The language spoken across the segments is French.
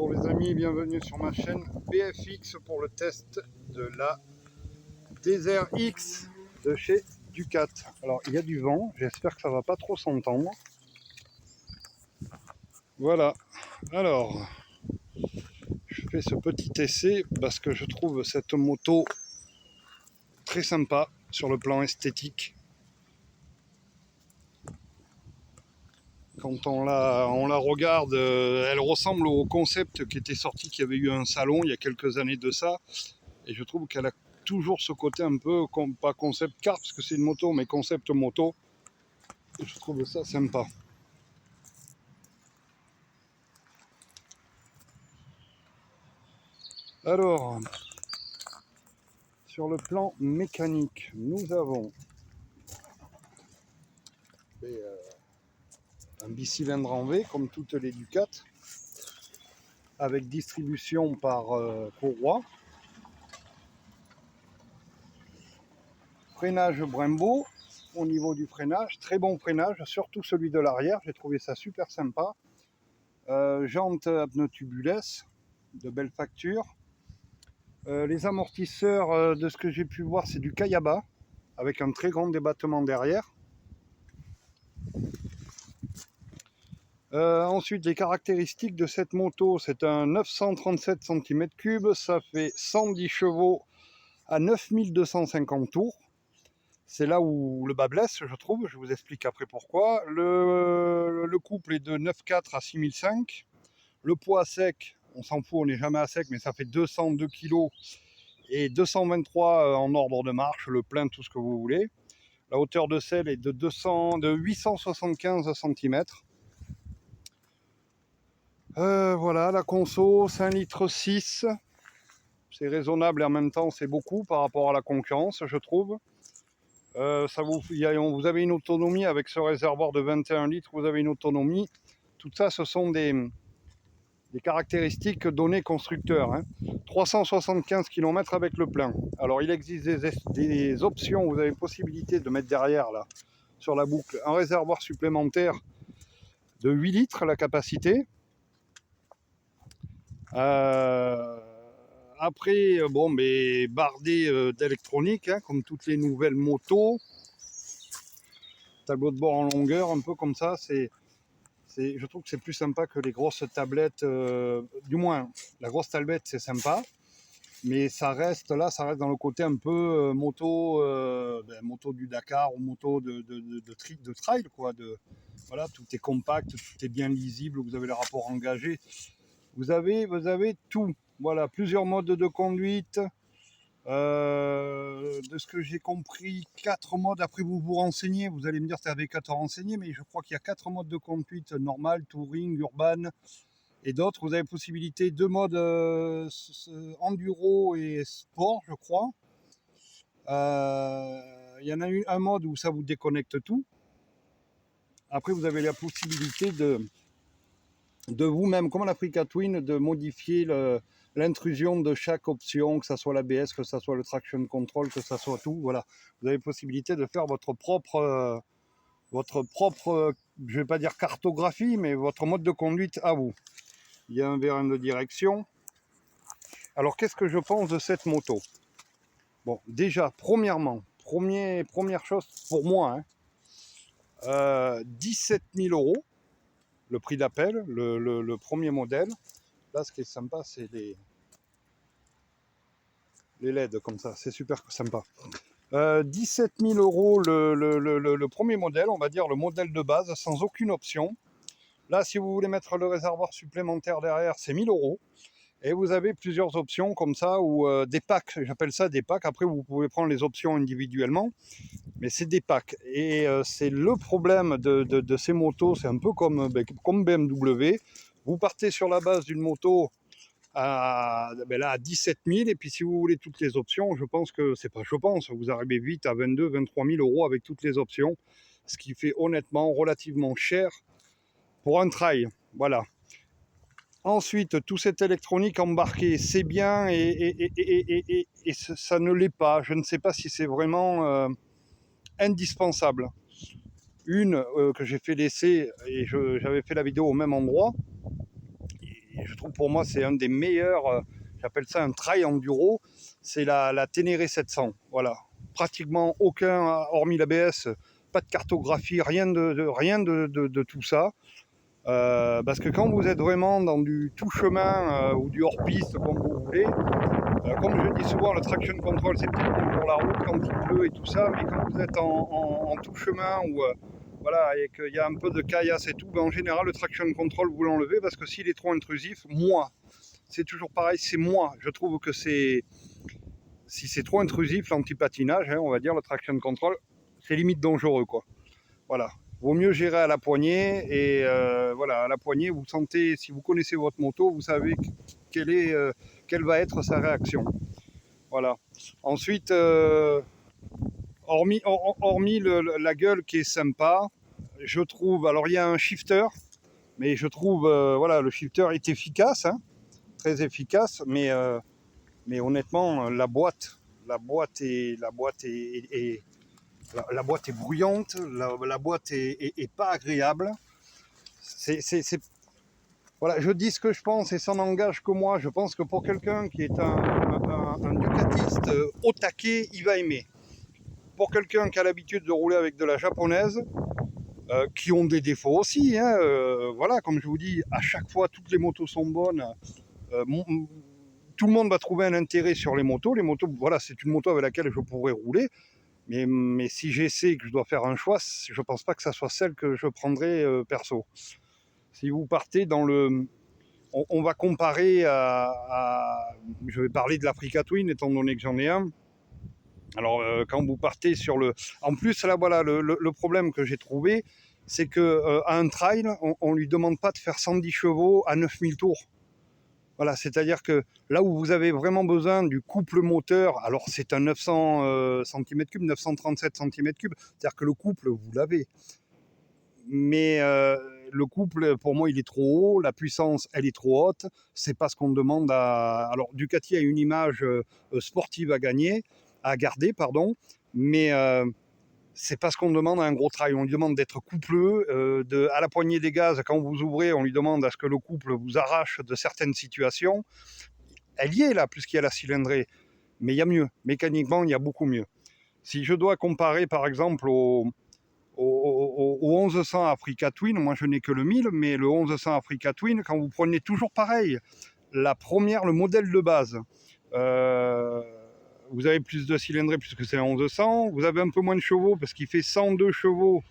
Bonjour les amis, bienvenue sur ma chaîne BFX pour le test de la Desert X de chez Ducat. Alors il y a du vent, j'espère que ça va pas trop s'entendre. Voilà, alors je fais ce petit essai parce que je trouve cette moto très sympa sur le plan esthétique. Quand on la regarde, elle ressemble au concept qui était sorti, qui avait eu un salon il y a quelques années de ça. Et je trouve qu'elle a toujours ce côté un peu, pas concept car, parce que c'est une moto, mais concept moto. Et je trouve ça sympa. Alors, sur le plan mécanique, nous avons un bicylindre en V, comme toutes les Ducat, avec distribution par courroie. Freinage Brembo, au niveau du freinage, très bon freinage, surtout celui de l'arrière, j'ai trouvé ça super sympa. Jantes à pneus tubuless, de belle facture. Les amortisseurs, de ce que j'ai pu voir, c'est du Kayaba, avec un très grand débattement derrière. Ensuite, les caractéristiques de cette moto, c'est un 937 cm3, ça fait 110 chevaux à 9250 tours. C'est là où le bas blesse, je trouve, je vous explique après pourquoi. Le couple est de 9,4 à 6005. Le poids sec, on s'en fout, on n'est jamais à sec, mais ça fait 202 kg et 223 en ordre de marche, le plein, tout ce que vous voulez. La hauteur de selle est de 875 cm. Voilà, la conso, 5,6 litres. C'est raisonnable et en même temps c'est beaucoup par rapport à la concurrence, je trouve. Vous avez une autonomie avec ce réservoir de 21 litres, vous avez une autonomie. Tout ça, ce sont des caractéristiques données constructeurs. 375 km avec le plein. Alors il existe des options, vous avez possibilité de mettre derrière là, sur la boucle, un réservoir supplémentaire de 8 litres la capacité. Après, bon, mais bardé d'électronique, comme toutes les nouvelles motos. Tableau de bord en longueur, un peu comme ça, je trouve que c'est plus sympa que les grosses tablettes. Du moins, la grosse tablette, c'est sympa. Mais ça reste dans le côté un peu moto, moto du Dakar ou moto de trail, quoi. Voilà, tout est compact, tout est bien lisible, vous avez le rapport engagé. Vous avez tout. Voilà, plusieurs modes de conduite. De ce que j'ai compris, 4 modes. Après, vous vous renseignez, vous allez me dire que vous avez 4 renseignés, mais je crois qu'il y a 4 modes de conduite: normal, touring, urban et d'autres. Vous avez possibilité 2 modes enduro et sport, je crois. Il y en a un mode où ça vous déconnecte tout. Après, vous avez la possibilité de vous-même, comme l'Africa Twin, de modifier l'intrusion de chaque option, que ce soit l'ABS, que ce soit le traction control, que ce soit tout. Voilà, vous avez possibilité de faire votre propre, je vais pas dire cartographie, mais votre mode de conduite à vous. Il y a un vérin de direction. Alors, qu'est-ce que je pense de cette moto? Bon, déjà, première chose pour moi, 17 000 €, le prix d'appel, le premier modèle. Là, ce qui est sympa, c'est les LED comme ça, c'est super sympa. 17 000 € le premier modèle, on va dire le modèle de base, sans aucune option. Là, si vous voulez mettre le réservoir supplémentaire derrière, c'est 1 000 €. Et vous avez plusieurs options comme ça, ou des packs, j'appelle ça des packs. Après, vous pouvez prendre les options individuellement, mais c'est des packs. Et c'est le problème de ces motos, c'est un peu comme BMW. Vous partez sur la base d'une moto à 17 000, et puis si vous voulez toutes les options, je pense que c'est pas, je pense, vous arrivez vite à 22 000, 23 000 € avec toutes les options, ce qui fait honnêtement relativement cher pour un trail. Voilà. Ensuite, tout cette électronique embarquée, c'est bien, et ça ne l'est pas. Je ne sais pas si c'est vraiment indispensable. Que j'ai fait l'essai, et j'avais fait la vidéo au même endroit, et je trouve pour moi c'est un des meilleurs, j'appelle ça un trail enduro, c'est la Ténéré 700. Voilà, pratiquement aucun, hormis l'ABS, pas de cartographie, rien de tout ça. Parce que quand vous êtes vraiment dans du tout chemin ou du hors-piste, comme vous voulez, comme je dis souvent, le traction control c'est peut-être bon pour la route quand il pleut et tout ça, mais quand vous êtes en tout chemin ou voilà, et qu'il y a un peu de caillasse et tout, ben en général le traction control vous l'enlevez parce que s'il est trop intrusif, moi, c'est toujours pareil, c'est moi, je trouve que si c'est trop intrusif, l'anti-patinage, hein, on va dire, le traction control, c'est limite dangereux, quoi. Voilà. Vaut mieux gérer à la poignée et voilà, à la poignée, vous sentez, si vous connaissez votre moto, vous savez quelle va être sa réaction. Voilà. Ensuite, hormis la gueule qui est sympa, je trouve, alors il y a un shifter, mais je trouve, voilà, le shifter est efficace, hein, très efficace, mais honnêtement, la boîte est bruyante, la boîte est pas agréable. Voilà, je dis ce que je pense et ça n'engage que moi. Je pense que pour quelqu'un qui est un ducatiste au taquet, il va aimer. Pour quelqu'un qui a l'habitude de rouler avec de la japonaise, qui ont des défauts aussi, hein, voilà, comme je vous dis, à chaque fois, toutes les motos sont bonnes. Tout le monde va trouver un intérêt sur les motos. Les motos, voilà, c'est une moto avec laquelle je pourrais rouler. Mais si j'essaie que je dois faire un choix, je ne pense pas que ça soit celle que je prendrais perso. Si vous partez dans le... On va comparer je vais parler de l'Africa Twin, étant donné que j'en ai un. Alors, quand vous partez sur le... En plus, là, voilà, le problème que j'ai trouvé, c'est qu'à un trail, on ne lui demande pas de faire 110 chevaux à 9000 tours. Voilà, c'est-à-dire que là où vous avez vraiment besoin du couple moteur, alors c'est un 900 cm3, 937 cm3, c'est-à-dire que le couple, vous l'avez. Mais le couple, pour moi, il est trop haut, la puissance, elle est trop haute. C'est pas ce qu'on demande à... Alors, Ducati a une image sportive à garder, pardon, mais c'est pas ce qu'on demande à un gros trail. On lui demande d'être coupleux, à la poignée des gaz, quand vous ouvrez, on lui demande à ce que le couple vous arrache de certaines situations. Elle y est là, puisqu'il y a la cylindrée, mais il y a mieux. Mécaniquement, il y a beaucoup mieux. Si je dois comparer, par exemple, au 1100 Africa Twin, moi je n'ai que le 1000, mais le 1100 Africa Twin, quand vous prenez toujours pareil, le modèle de base, vous avez plus de cylindrée puisque c'est un 1100, vous avez un peu moins de chevaux parce qu'il fait 102 chevaux,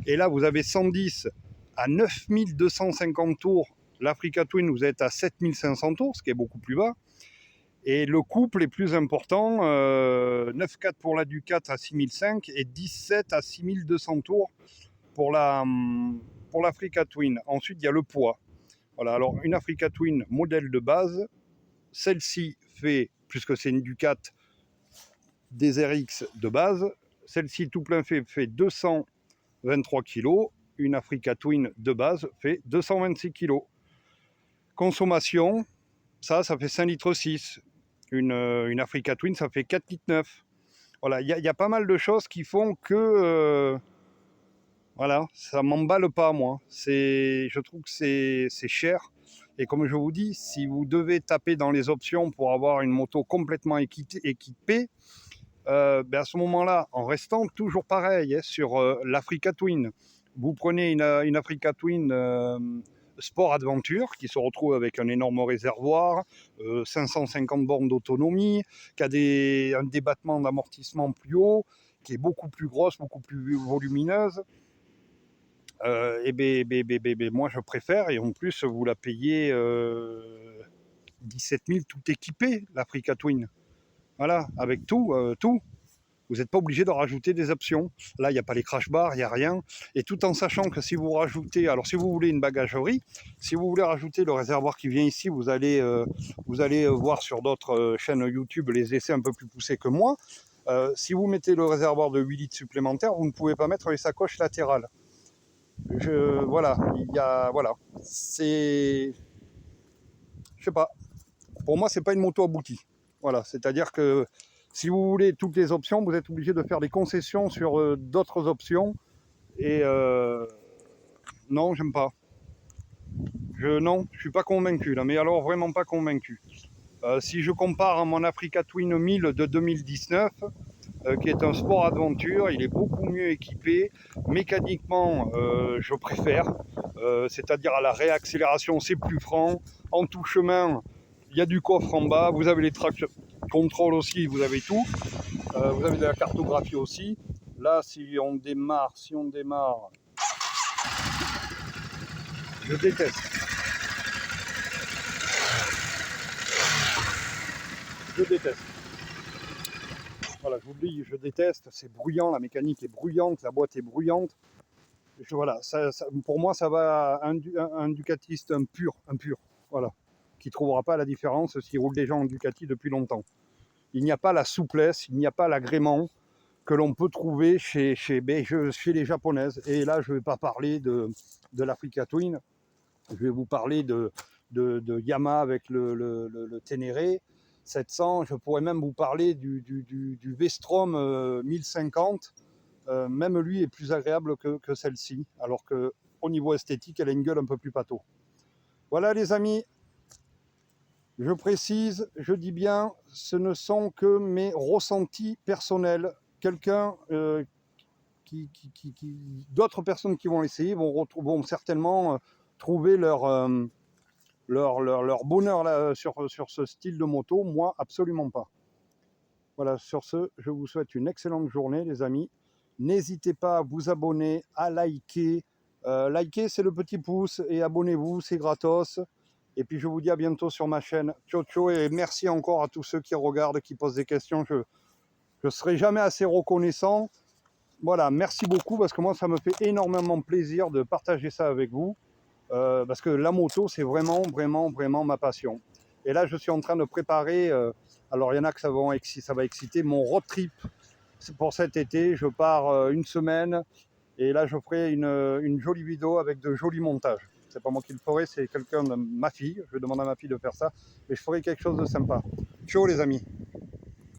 et là vous avez 110 à 9250 tours. L'Africa Twin, vous êtes à 7500 tours, ce qui est beaucoup plus bas. Et le couple est plus important, 9,4 pour la Ducat à 6005 et 17 à 6200 tours pour l'Africa Twin. Ensuite, il y a le poids. Voilà, alors une Africa Twin modèle de base, celle-ci fait, puisque c'est une Ducat des RX de base, celle-ci tout plein fait 223 kg, une Africa Twin de base fait 226 kg. Consommation, ça fait 5,6 litres. Une Africa Twin, ça fait 4,9 litres. Voilà, il y a pas mal de choses qui font que voilà, ça m'emballe pas, moi. Je trouve que c'est cher. Et comme je vous dis, si vous devez taper dans les options pour avoir une moto complètement équipée, à ce moment-là, en restant toujours pareil, hein, sur l'Africa Twin, vous prenez une Africa Twin Sport Adventure qui se retrouve avec un énorme réservoir, 550 bornes d'autonomie, qui a un débattement d'amortissement plus haut, qui est beaucoup plus grosse, beaucoup plus volumineuse. Moi je préfère, et en plus vous la payez 17 000 tout équipé, l'Africa Twin. Voilà, avec tout. Vous n'êtes pas obligé de rajouter des options. Là, il n'y a pas les crash bars, il n'y a rien. Et tout en sachant que si vous rajoutez, alors si vous voulez une bagagerie, si vous voulez rajouter le réservoir qui vient ici, vous allez voir sur d'autres chaînes YouTube les essais un peu plus poussés que moi. Si vous mettez le réservoir de 8 litres supplémentaires, vous ne pouvez pas mettre les sacoches latérales. Voilà, c'est... Je sais pas. Pour moi, c'est pas une moto aboutie. Voilà, c'est-à-dire que si vous voulez toutes les options, vous êtes obligé de faire des concessions sur d'autres options. Et non, j'aime pas. Non, je suis pas convaincu là, mais alors vraiment pas convaincu. Si je compare à mon Africa Twin 1000 de 2019, qui est un sport aventure, il est beaucoup mieux équipé. Mécaniquement, je préfère, c'est-à-dire à la réaccélération, c'est plus franc. En tout chemin, il y a du coffre en bas, vous avez les traction control aussi, vous avez tout. Vous avez de la cartographie aussi. Là, si on démarre, je déteste. Je déteste. Voilà, j'oublie, je déteste. C'est bruyant, la mécanique est bruyante, la boîte est bruyante. Voilà, pour moi, ça va à un Ducatiste, un pur. Voilà, qui ne trouvera pas la différence s'il roule déjà en Ducati depuis longtemps. Il n'y a pas la souplesse, il n'y a pas l'agrément que l'on peut trouver chez les japonaises. Et là, je ne vais pas parler de l'Africa Twin, je vais vous parler de Yamaha avec le Ténéré 700. Je pourrais même vous parler du V-Strom 1050. Même lui est plus agréable que celle-ci, alors qu'au niveau esthétique, elle a une gueule un peu plus pâteau. Voilà les amis, je précise, je dis bien, ce ne sont que mes ressentis personnels. Quelqu'un, d'autres personnes qui vont l'essayer vont certainement trouver leur bonheur là, sur ce style de moto. Moi, absolument pas. Voilà, sur ce, je vous souhaite une excellente journée les amis. N'hésitez pas à vous abonner, à liker. Liker, c'est le petit pouce, et abonnez-vous, c'est gratos. Et puis je vous dis à bientôt sur ma chaîne. Ciao, ciao, et merci encore à tous ceux qui regardent, qui posent des questions. Je ne serai jamais assez reconnaissant. Voilà, merci beaucoup, parce que moi, ça me fait énormément plaisir de partager ça avec vous. Parce que la moto, c'est vraiment ma passion. Et là, je suis en train de préparer, alors il y en a que ça va exciter, mon road trip pour cet été. Je pars une semaine, et là, je ferai une jolie vidéo avec de jolis montages. C'est pas moi qui le ferai, c'est quelqu'un de ma fille. Je vais demander à ma fille de faire ça, mais je ferai quelque chose de sympa. Ciao les amis.